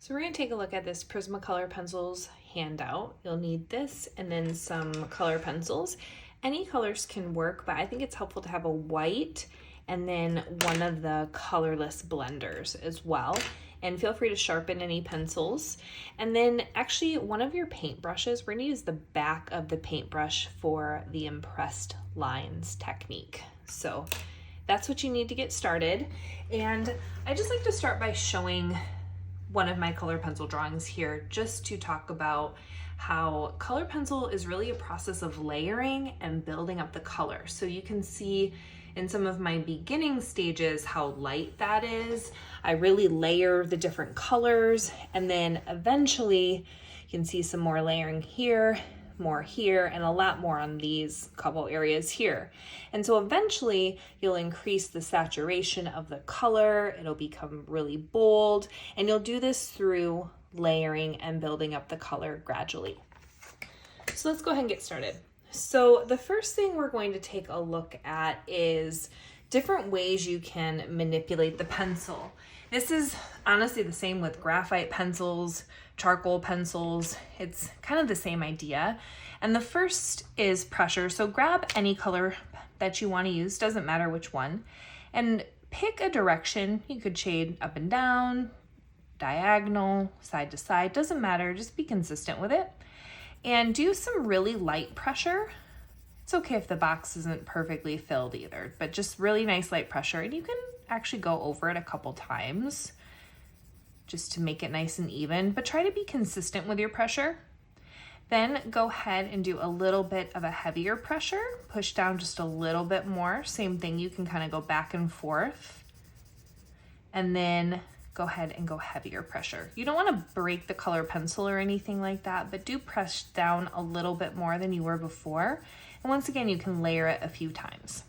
So we're going to take a look at this Prismacolor pencils handout. You'll need this and then some color pencils. Any colors can work, but I think it's helpful to have a white and then one of the colorless blenders as well. And feel free to sharpen any pencils. And then actually one of your paintbrushes, we're going to use the back of the paintbrush for the impressed lines technique. So that's what you need to get started. And I just like to start by showing one of my color pencil drawings here, just to talk about how color pencil is really a process of layering and building up the color. So you can see in some of my beginning stages how light that is. I really layer the different colors, and then eventually you can see some more layering here, more here, and a lot more on these couple areas here. And so eventually you'll increase the saturation of the color, it'll become really bold, and you'll do this through layering and building up the color gradually. So let's go ahead and get started. So the first thing we're going to take a look at is different ways you can manipulate the pencil. This is honestly the same with graphite pencils, charcoal pencils. It's kind of the same idea. And the first is pressure. So grab any color that you want to use, doesn't matter which one, and pick a direction. You could shade up and down, diagonal, side to side, doesn't matter, just be consistent with it. And do some really light pressure. It's okay if the box isn't perfectly filled either, but just really nice light pressure. And you can actually go over it a couple times just to make it nice and even, but try to be consistent with your pressure. Then go ahead and do a little bit of a heavier pressure, push down just a little bit more. Same thing, you can kind of go back and forth. And then go ahead and go heavier pressure. You don't want to break the color pencil or anything like that, but do press down a little bit more than you were before. And once again, you can layer it a few times.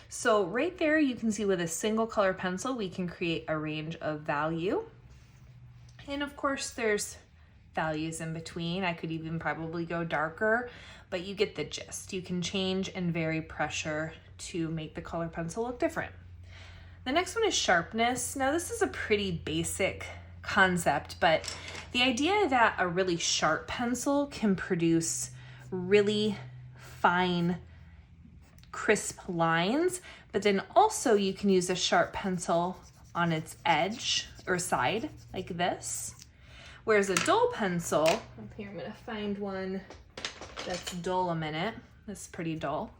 So right there, you can see with a single color pencil, we can create a range of value. And of course, there's values in between. I could even probably go darker, but you get the gist. You can change and vary pressure to make the color pencil look different. The next one is sharpness. Now this is a pretty basic concept, but the idea that a really sharp pencil can produce really fine, crisp lines, but then also you can use a sharp pencil on its edge or side like this. Whereas a dull pencil, here I'm gonna find one that's dull a minute. This is pretty dull.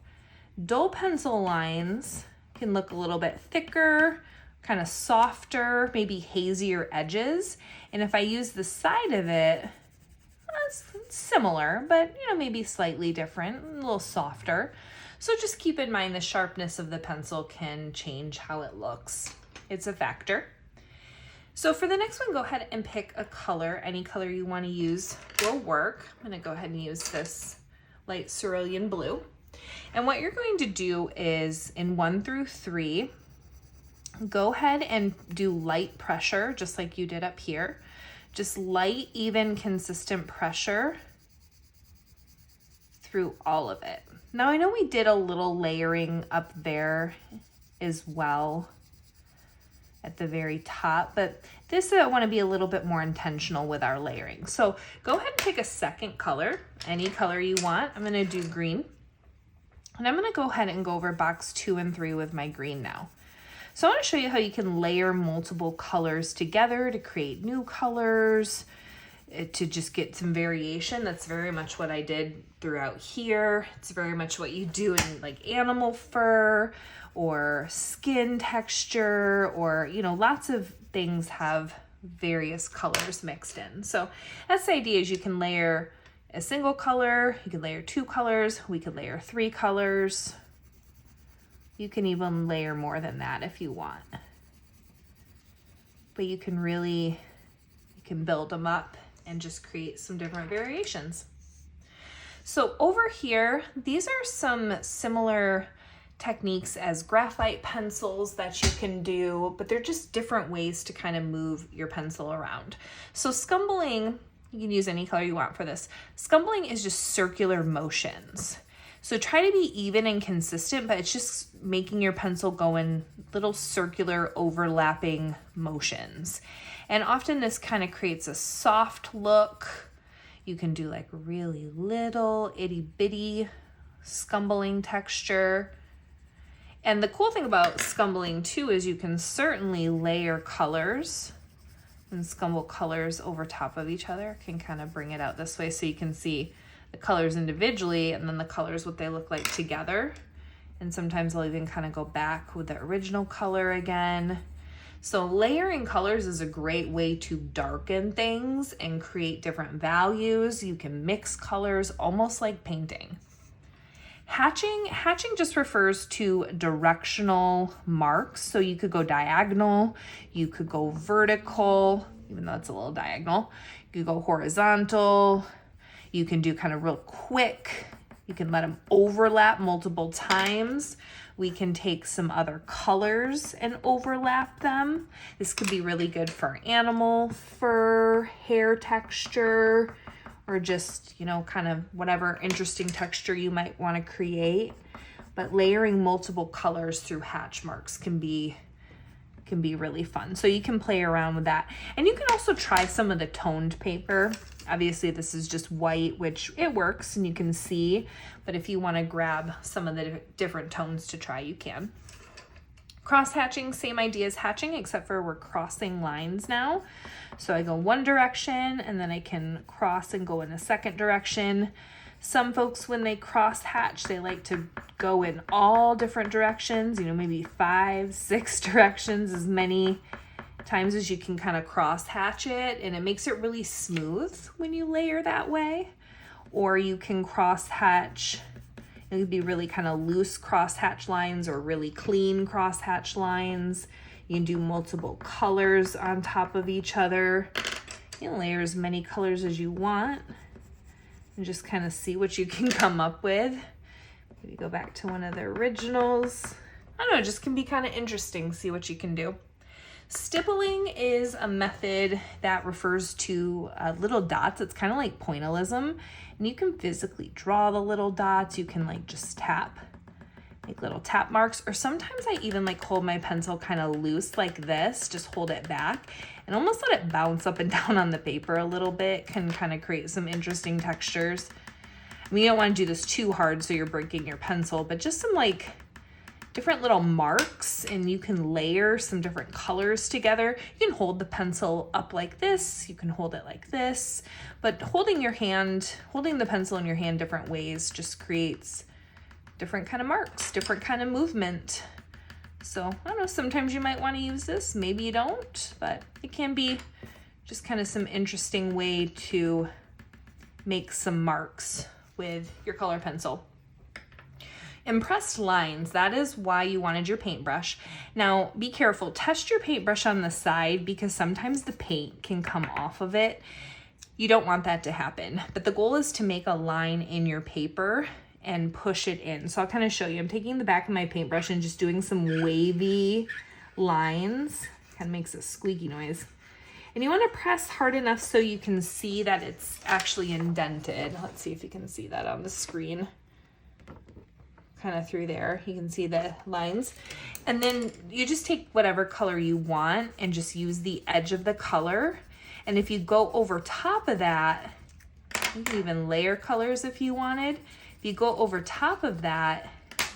Dull pencil lines can look a little bit thicker, kind of softer, maybe hazier edges. And if I use the side of it, it's similar, but maybe slightly different, a little softer. So just keep in mind the sharpness of the pencil can change how it looks. It's a factor. So for the next one, go ahead and pick a color. Any color you want to use will work. I'm going to go ahead and use this light cerulean blue. And what you're going to do is in 1 through 3, go ahead and do light pressure, just like you did up here. Just light, even, consistent pressure through all of it. Now I know we did a little layering up there as well at the very top, but this I want to be a little bit more intentional with our layering. So go ahead and pick a second color, any color you want. I'm going to do green. And I'm going to go ahead and go over box 2 and 3 with my green now. So I want to show you how you can layer multiple colors together to create new colors, to just get some variation. That's very much what I did throughout here. It's very much what you do in like animal fur or skin texture, or lots of things have various colors mixed in. So that's the idea, is you can layer a single color, you can layer 2 colors, we could layer 3 colors. You can even layer more than that if you want. But you can build them up and just create some different variations. So over here, these are some similar techniques as graphite pencils that you can do, but they're just different ways to kind of move your pencil around. So Scumbling, you can use any color you want for this. Scumbling is just circular motions. So try to be even and consistent, but it's just making your pencil go in little circular overlapping motions. And often this kind of creates a soft look. You can do like really little itty bitty scumbling texture. And the cool thing about scumbling too is you can certainly layer colors and scumble colors over top of each other. Can kind of bring it out this way so you can see the colors individually and then the colors, what they look like together. And sometimes I'll even kind of go back with the original color again. So layering colors is a great way to darken things and create different values. You can mix colors almost like painting. Hatching just refers to directional marks. So you could go diagonal, you could go vertical, even though it's a little diagonal. You could go horizontal. You can do kind of real quick. You can let them overlap multiple times. We can take some other colors and overlap them. This could be really good for animal fur, hair texture, or just, you know, kind of whatever interesting texture you might want to create. But layering multiple colors through hatch marks can be really fun. So you can play around with that. And you can also try some of the toned paper. Obviously this is just white, which it works and you can see, but if you want to grab some of the different tones to try, you can. Cross hatching, same idea as hatching, except for we're crossing lines now. So I go one direction and then I can cross and go in a second direction. Some folks, when they cross hatch, they like to go in all different directions, you know, maybe 5, 6 directions, as many times as you can kind of cross hatch it, and it makes it really smooth when you layer that way. Or you can cross hatch, it could be really kind of loose cross hatch lines or really clean cross hatch lines. You can do multiple colors on top of each other. You can layer as many colors as you want and just kind of see what you can come up with. Maybe go back to one of the originals. I don't know, it just can be kind of interesting, see what you can do. Stippling is a method that refers to little dots. It's kind of like pointillism, and you can physically draw the little dots. You can like just tap, make little tap marks, or sometimes I even like hold my pencil kind of loose like this, just hold it back and almost let it bounce up and down on the paper a little bit. Can kind of create some interesting textures. I mean, you don't want to do this too hard so you're breaking your pencil, but just some like different little marks, and you can layer some different colors together. You can hold the pencil up like this, you can hold it like this, but holding the pencil in your hand different ways just creates different kind of marks, different kind of movement. So I don't know, sometimes you might want to use this, maybe you don't, but it can be just kind of some interesting way to make some marks with your color pencil. Impressed lines, that is why you wanted your paintbrush. Now be careful, test your paintbrush on the side because sometimes the paint can come off of it. You don't want that to happen, but the goal is to make a line in your paper and push it in. So I'll kind of show you. I'm taking the back of my paintbrush and just doing some wavy lines. Kind of makes a squeaky noise. And you want to press hard enough so you can see that it's actually indented. Let's see if you can see that on the screen. Kind of through there, you can see the lines. And then you just take whatever color you want and just use the edge of the color. And if you go over top of that, you can even layer colors if you wanted. If you go over top of that,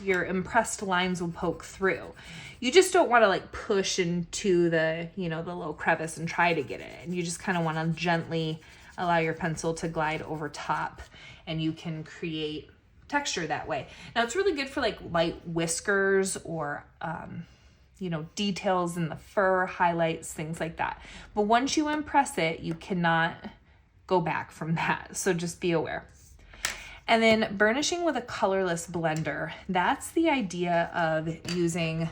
your impressed lines will poke through. You just don't want to like push into the, you know, the little crevice and try to get it. And you just kind of want to gently allow your pencil to glide over top, and you can create texture that way. Now it's really good for like light whiskers or you know, details in the fur, highlights, things like that. But once you impress it, you cannot go back from that. So just be aware. And then burnishing with a colorless blender. That's the idea of using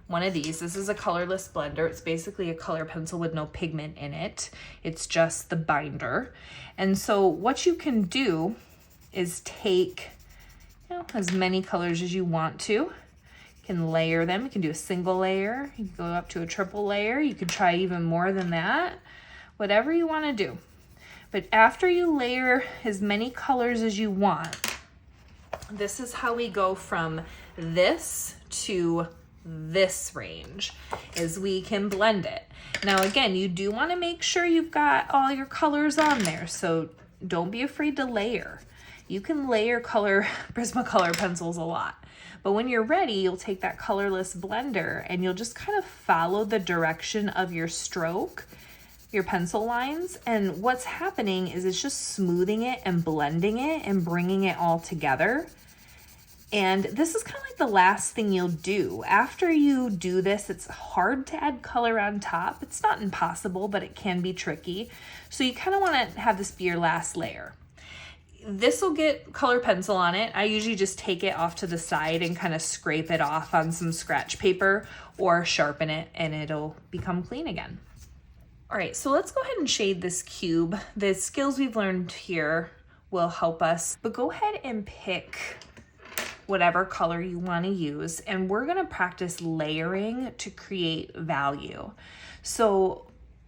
one of these. This is a colorless blender. It's basically a color pencil with no pigment in it. It's just the binder. And so what you can do is take, you know, as many colors as you want to. You can layer them. You can do a single layer. You can go up to a triple layer. You could try even more than that. Whatever you want to do. But after you layer as many colors as you want, this is how we go from this to this range is we can blend it. Now again, you do want to make sure you've got all your colors on there, so don't be afraid to layer. You can layer Prismacolor pencils a lot, but when you're ready, you'll take that colorless blender and you'll just kind of follow the direction of your stroke, your pencil lines, and what's happening is it's just smoothing it and blending it and bringing it all together. And this is kind of like the last thing you'll do. After you do this, it's hard to add color on top. It's not impossible, but it can be tricky. So you kind of want to have this be your last layer. This will get color pencil on it. I usually just take it off to the side and kind of scrape it off on some scratch paper or sharpen it and it'll become clean again. All right, so let's go ahead and shade this cube. The skills we've learned here will help us, but go ahead and pick whatever color you want to use, and we're going to practice layering to create value. So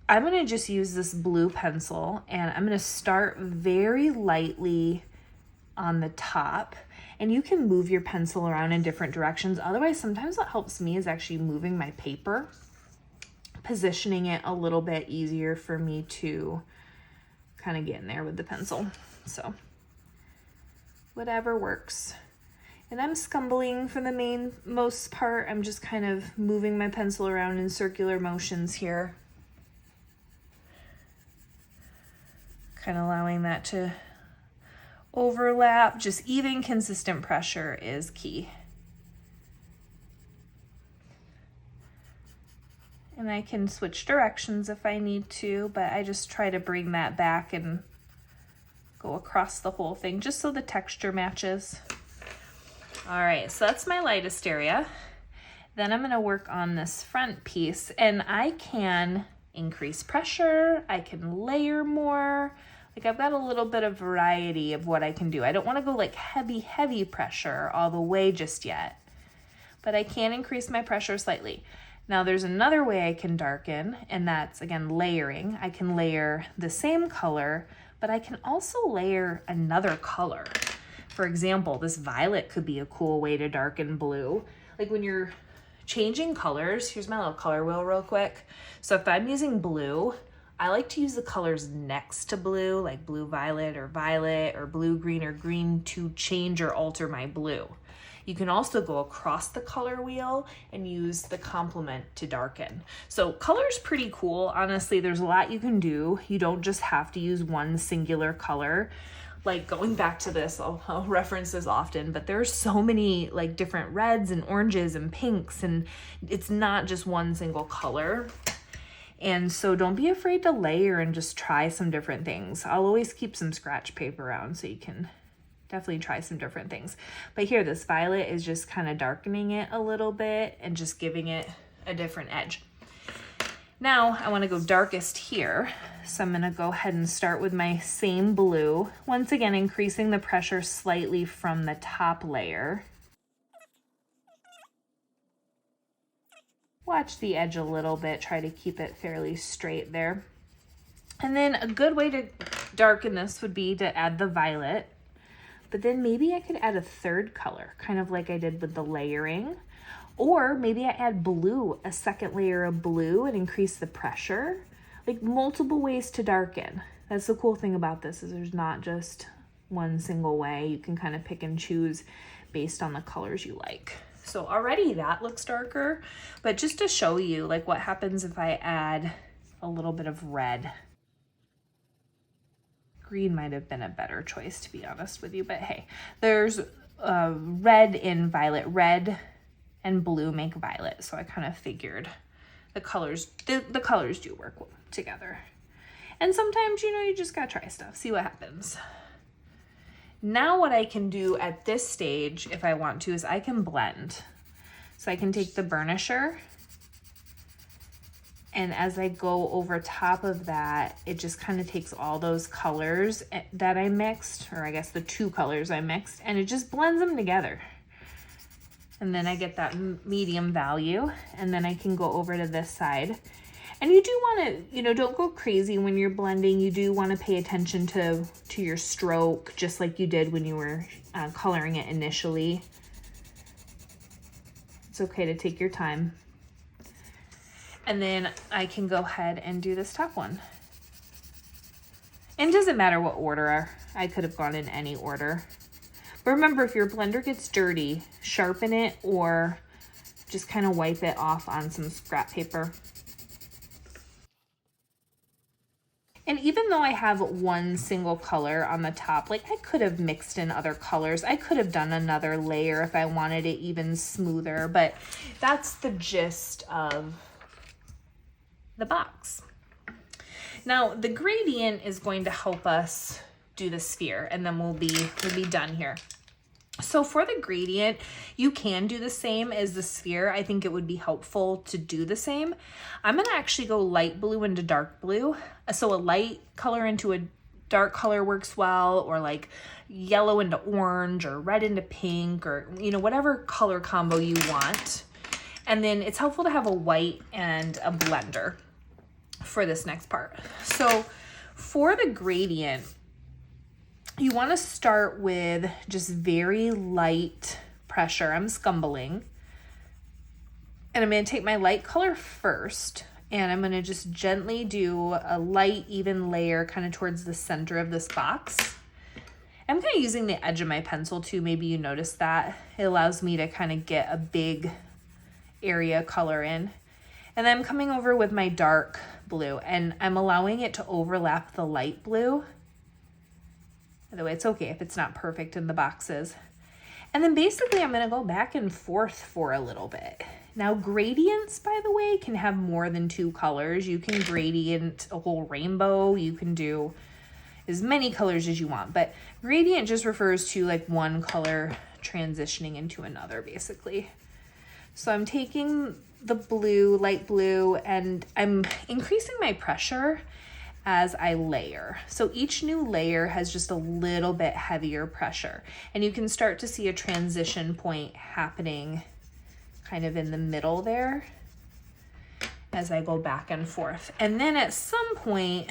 I'm going to just use this blue pencil and I'm going to start very lightly on the top, and you can move your pencil around in different directions. Otherwise, sometimes what helps me is actually moving my paper, positioning it a little bit easier for me to kind of get in there with the pencil. So whatever works. And I'm scumbling for the most part. I'm just kind of moving my pencil around in circular motions here. Kind of allowing that to overlap. Just even consistent pressure is key. And I can switch directions if I need to, but I just try to bring that back and go across the whole thing just so the texture matches. All right, so that's my lightest area. Then I'm gonna work on this front piece, and I can increase pressure, I can layer more. Like I've got a little bit of variety of what I can do. I don't wanna go like heavy pressure all the way just yet, but I can increase my pressure slightly. Now there's another way I can darken, and that's again layering. I can layer the same color, but I can also layer another color. For example, this violet could be a cool way to darken blue. Like when you're changing colors, here's my little color wheel real quick. So if I'm using blue, I like to use the colors next to blue, like blue violet or blue green or green, to change or alter my blue. You can also go across the color wheel and use the complement to darken. So color's pretty cool. Honestly, there's a lot you can do. You don't just have to use one singular color. Like going back to this, I'll reference this often, but there's so many like different reds and oranges and pinks, and it's not just one single color. And so don't be afraid to layer and just try some different things. I'll always keep some scratch paper around so you can definitely try some different things. But here, this violet is just kind of darkening it a little bit and just giving it a different edge. Now I want to go darkest here. So I'm going to go ahead and start with my same blue. Once again, increasing the pressure slightly from the top layer. Watch the edge a little bit, try to keep it fairly straight there. And then a good way to darken this would be to add the violet, but then maybe I could add a third color, kind of like I did with the layering. Or maybe I add blue, a second layer of blue, and increase the pressure. Like multiple ways to darken. That's the cool thing about this, is there's not just one single way. You can kind of pick and choose based on the colors you like. So already that looks darker, but just to show you like what happens if I add a little bit of red. Green might have been a better choice, to be honest with you, but hey, there's red in violet. Red and blue make violet, so I kind of figured the colors do work together. And sometimes, you know, you just gotta try stuff, see what happens. Now what I can do at this stage, if I want to, is I can blend. So I can take the burnisher, and as I go over top of that, it just kind of takes all those colors that I mixed, or I guess the two colors I mixed, and it just blends them together. And then I get that medium value, and then I can go over to this side. And you do want to, you know, don't go crazy when you're blending. You do want to pay attention to your stroke, just like you did when you were coloring it initially. It's okay to take your time. And then I can go ahead and do this top one. And it doesn't matter what order. I could have gone in any order. But remember, if your blender gets dirty, sharpen it or just kind of wipe it off on some scrap paper. And even though I have one single color on the top, like I could have mixed in other colors. I could have done another layer if I wanted it even smoother, but that's the gist of the box. Now the gradient is going to help us do the sphere, and then we'll be done here. So for the gradient, you can do the same as the sphere. I think it would be helpful to do the same. I'm gonna actually go light blue into dark blue. So a light color into a dark color works well, or like yellow into orange, or red into pink, or whatever color combo you want. And then it's helpful to have a white and a blender for this next part. So for the gradient, you want to start with just very light pressure. I'm scumbling. And I'm going to take my light color first, and I'm going to just gently do a light, even layer kind of towards the center of this box. I'm kind of using the edge of my pencil too. Maybe you noticed that. It allows me to kind of get a big area color in. And then I'm coming over with my dark blue, and I'm allowing it to overlap the light blue. By the way, it's okay if it's not perfect in the boxes. And then basically I'm going to go back and forth for a little bit. Now gradients, by the way, can have more than two colors. You can gradient a whole rainbow. You can do as many colors as you want, but gradient just refers to like one color transitioning into another, basically. So I'm taking the blue, light blue, and I'm increasing my pressure as I layer. So each new layer has just a little bit heavier pressure, and you can start to see a transition point happening kind of in the middle there as I go back and forth. And then at some point,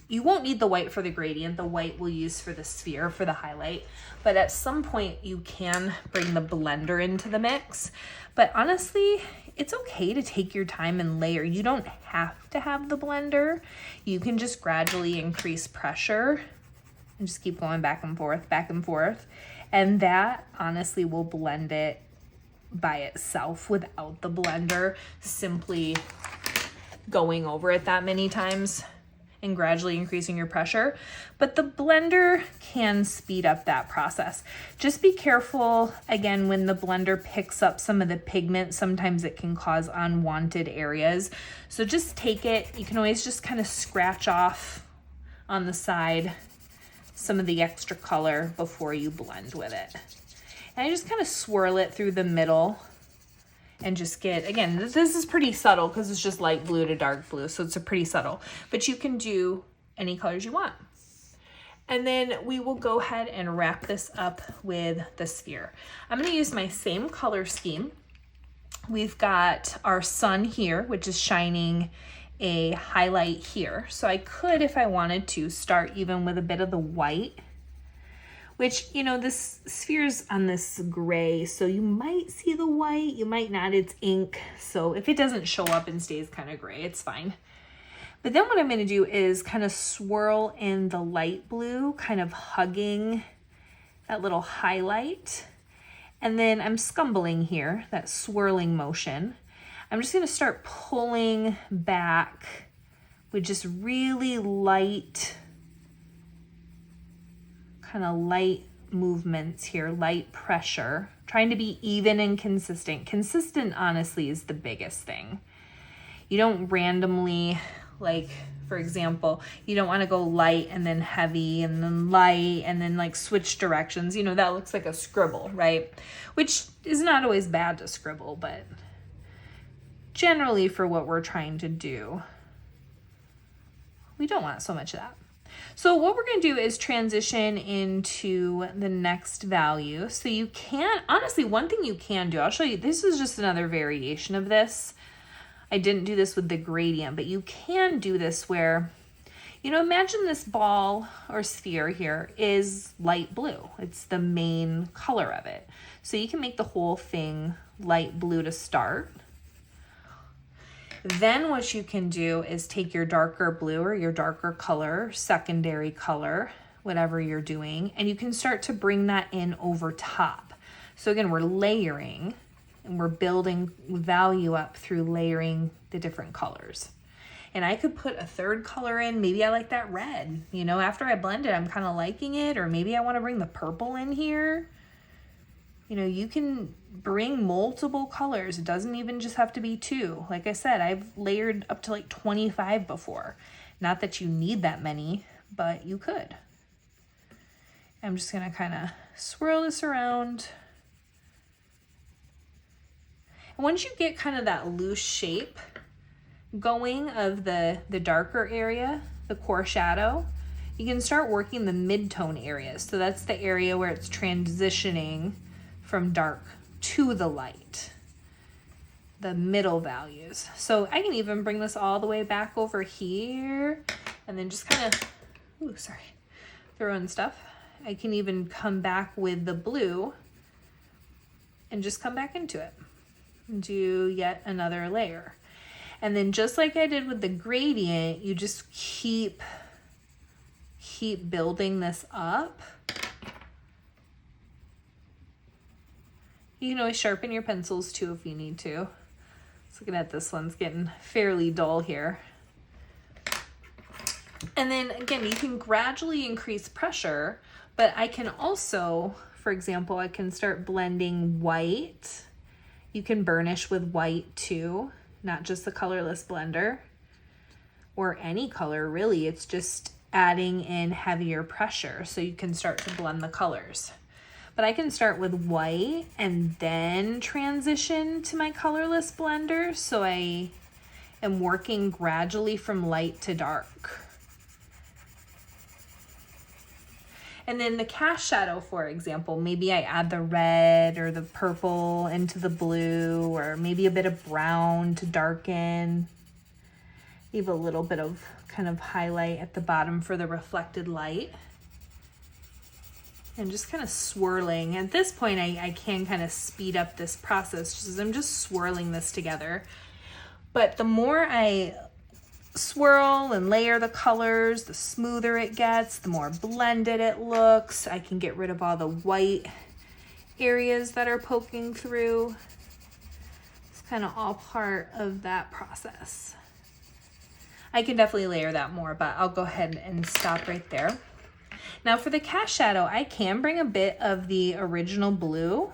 you won't need the white for the gradient. The white we'll use for the sphere, for the highlight. But at some point you can bring the blender into the mix. But honestly, it's okay to take your time and layer. You don't have to have the blender. You can just gradually increase pressure and just keep going back and forth, back and forth. And that honestly will blend it by itself without the blender simply going over it that many times and gradually increasing your pressure. But the blender can speed up that process. Just be careful, again, when the blender picks up some of the pigment, sometimes it can cause unwanted areas. So just take it, you can always just kind of scratch off on the side some of the extra color before you blend with it. And I just kind of swirl it through the middle and just get, again, this is pretty subtle because it's just light blue to dark blue, so it's a pretty subtle, but you can do any colors you want. And then we will go ahead and wrap this up with the sphere. I'm going to use my same color scheme. We've got our sun here, which is shining a highlight here. So I could, if I wanted to, start even with a bit of the white, which, this sphere's on this gray, so you might see the white, you might not, it's ink. So if it doesn't show up and stays kind of gray, it's fine. But then what I'm gonna do is kind of swirl in the light blue, kind of hugging that little highlight. And then I'm scumbling here, that swirling motion. I'm just gonna start pulling back with just really light, kind of light movements here, light pressure, trying to be even and consistent. Consistent, honestly, is the biggest thing. You don't randomly, like, for example, you don't want to go light and then heavy and then light and then like switch directions. That looks like a scribble, right? Which is not always bad to scribble, but generally for what we're trying to do, we don't want so much of that. So what we're going to do is transition into the next value. So you can, honestly, one thing you can do, I'll show you, this is just another variation of this. I didn't do this with the gradient, but you can do this where, imagine this ball or sphere here is light blue. It's the main color of it. So you can make the whole thing light blue to start. Then what you can do is take your darker blue or your darker color, secondary color, whatever you're doing, and you can start to bring that in over top. So again, we're layering and we're building value up through layering the different colors. And I could put a third color in. Maybe I like that red. You know, after I blend it, I'm kind of liking it. Or maybe I want to bring the purple in here. You know, you can bring multiple colors. It doesn't even just have to be 2. Like I said, I've layered up to like 25 before. Not that you need that many, but you could. I'm just going to kind of swirl this around. And once you get kind of that loose shape going of the darker area, the core shadow, you can start working the mid-tone areas. So that's the area where it's transitioning from dark to the light, the middle values. So I can even bring this all the way back over here and then just kind of, throw in stuff. I can even come back with the blue and just come back into it and do yet another layer. And then just like I did with the gradient, you just keep building this up. You can always sharpen your pencils too if you need to. Just looking at this one's getting fairly dull here. And then again, you can gradually increase pressure, but I can also, for example, I can start blending white. You can burnish with white too, not just the colorless blender or any color really. It's just adding in heavier pressure so you can start to blend the colors. But I can start with white and then transition to my colorless blender. So I am working gradually from light to dark. And then the cast shadow, for example, maybe I add the red or the purple into the blue, or maybe a bit of brown to darken. Leave a little bit of kind of highlight at the bottom for the reflected light. And just kind of swirling. At this point, I can kind of speed up this process just as I'm just swirling this together. But the more I swirl and layer the colors, the smoother it gets, the more blended it looks. I can get rid of all the white areas that are poking through. It's kind of all part of that process. I can definitely layer that more, but I'll go ahead and stop right there. Now for the cast shadow, I can bring a bit of the original blue.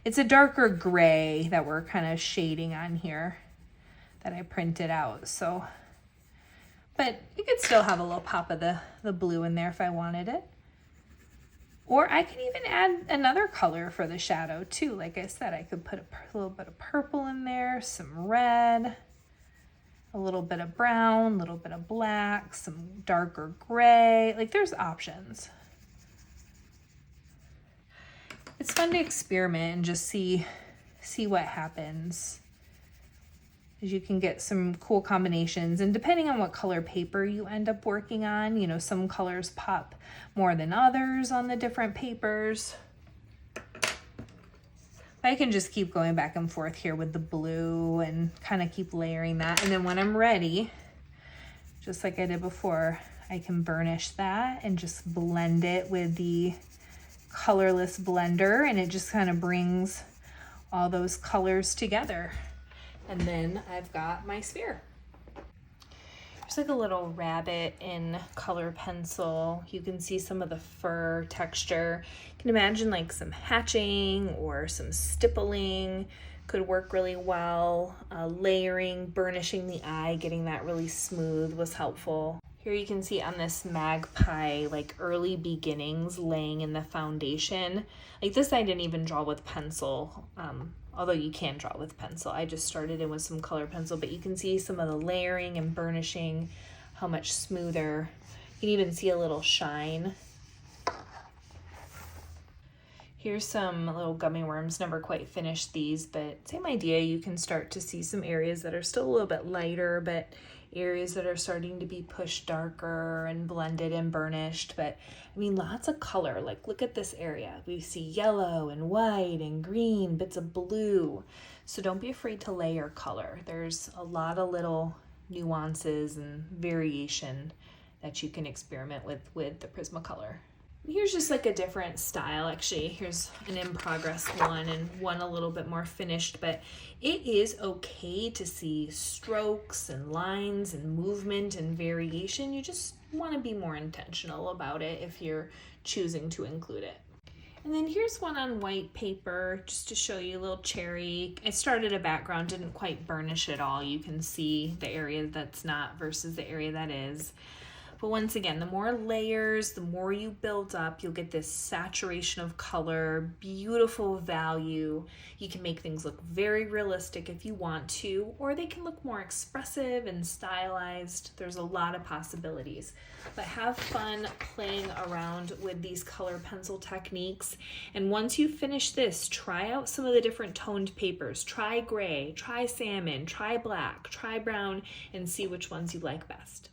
It's a darker gray that we're kind of shading on here that I printed out. So, but you could still have a little pop of the blue in there if I wanted it. Or I could even add another color for the shadow too. Like I said, I could put a little bit of purple in there, some red, a little bit of brown, a little bit of black, some darker gray. Like there's options. It's fun to experiment and just see what happens. As you can get some cool combinations, and depending on what color paper you end up working on, you know, some colors pop more than others on the different papers. I can just keep going back and forth here with the blue and kind of keep layering that. And then when I'm ready, just like I did before, I can burnish that and just blend it with the colorless blender, and it just kind of brings all those colors together. And then I've got my sphere. There's like a little rabbit in color pencil. You can see some of the fur texture. You can imagine like some hatching or some stippling could work really well. Layering, burnishing the eye, getting that really smooth was helpful. Here you can see on this magpie, like early beginnings laying in the foundation. Like this I didn't even draw with pencil, although you can draw with pencil. I just started in with some color pencil, but you can see some of the layering and burnishing, how much smoother. You can even see a little shine. Here's some little gummy worms, never quite finished these, but same idea. You can start to see some areas that are still a little bit lighter, but areas that are starting to be pushed darker and blended and burnished. But I mean, lots of color. Like, look at this area. We see yellow and white and green, bits of blue. So don't be afraid to layer color. There's a lot of little nuances and variation that you can experiment with the Prismacolor. Here's just like a different style. Actually, here's an in progress one and one a little bit more finished, but it is okay to see strokes and lines and movement and variation. You just want to be more intentional about it if you're choosing to include it. And then here's one on white paper, just to show you a little cherry. I started a background, didn't quite burnish it all. You can see the area that's not versus the area that is. But once again, the more layers, the more you build up, you'll get this saturation of color, beautiful value. You can make things look very realistic if you want to, or they can look more expressive and stylized. There's a lot of possibilities. But have fun playing around with these color pencil techniques. And once you finish this, try out some of the different toned papers. Try gray, try salmon, try black, try brown, and see which ones you like best.